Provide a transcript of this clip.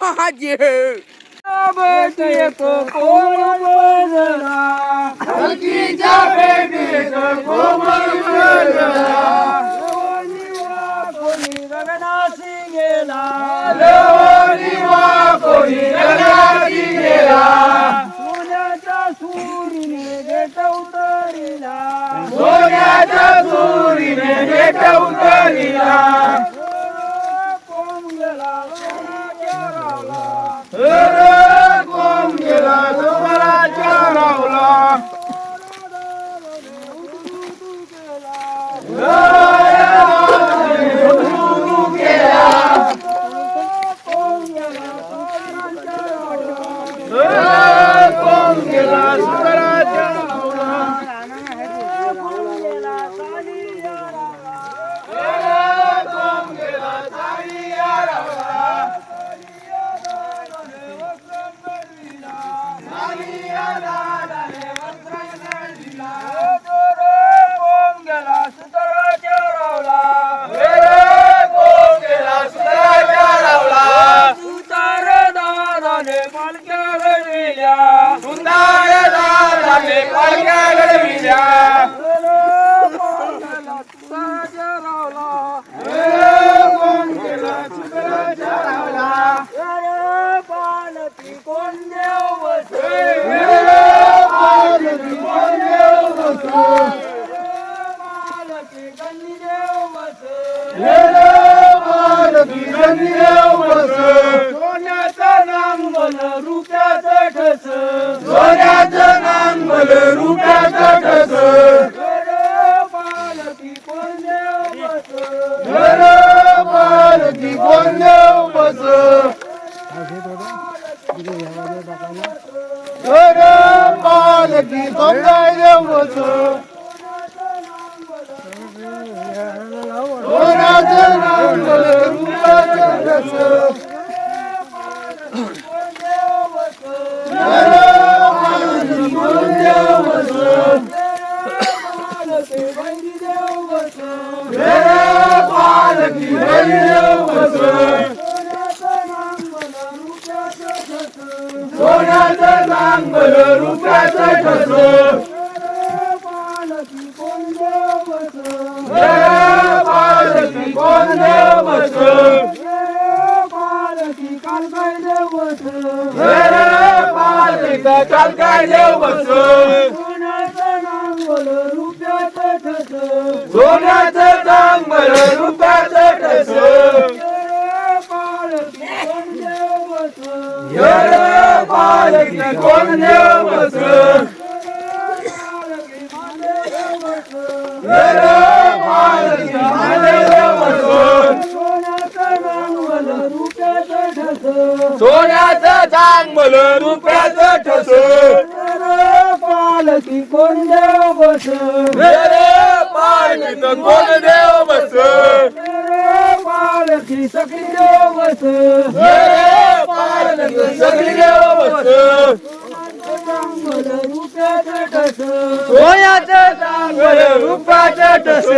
माझे भेटीत कोमल वदना, हलकीच्या भेटीत कोमल वदना, कोणी गगनासी गेला, देवानिवा कोणी गगनाची गेला, सोन्याच्या सुरीने देठ उतरिला, सोन्याच्या सुरीने देठ उतरिला, कोण गेला सोन्याच्या रावला, कोण गेला सुमराच्या रावला, कोण गेला सुमराच्या रावला, कोण गेला सानिया रावला, सानिया दादाने वस्त्र दिला, कोण गेला सुताराच्या रावला, कोण गेला सुमराच्या रावला, सुतार दादाने पालख्या घडविल्या, सुंदर दादाने पालख्या घडविल्या, सुताराच्या रावला, कोण गेला सुमराच्या रावला, पालकी कोण देव बसे, पालकी कोण देव बसो, पालकी गंजी देव बसे, पालकी गंजी देव बसो, सोन्याचं नांगल रुपयाचं ठस, सोन्याचं नांगल रुपयाचं ठस, पालकी कोण देव बस, पालकी कोण देव बसो, पालकी कोण देव बसो, सोन्याचं नांगल रुपयाचं ठस, पालकी कोण देव बसो, पालकी गंजी देव बस, पालकी गंजी देव बसो, सोन्याचं नांगल रुपयाचं ठस, पालकी कोण देव बस, पालकी कोण देव बसो, पालकी काल काय देव बस, पालकी काल काय देव बसो, सोन्याचं नांगल रुपयाचं ठस, सोन्याचं नांगल रुपयाचं ठस, पालकी कोण देव बस, पालकी कोण देव बसो, पालकी मांडे देव बस, पालकी मांडे देव बसो, सोन्याचं नांगल रुपयाचं ठस, सोन्याचं चांगल रुपयाचं ठस, पालकी कोण देव बस, पालकी कोण देव बसो, पालकी सखी देव बस, पालकी सगळी देव बसो, चांगल रुपयाचं ठस, सोन्याचं चांगल रुपयाचं ठस,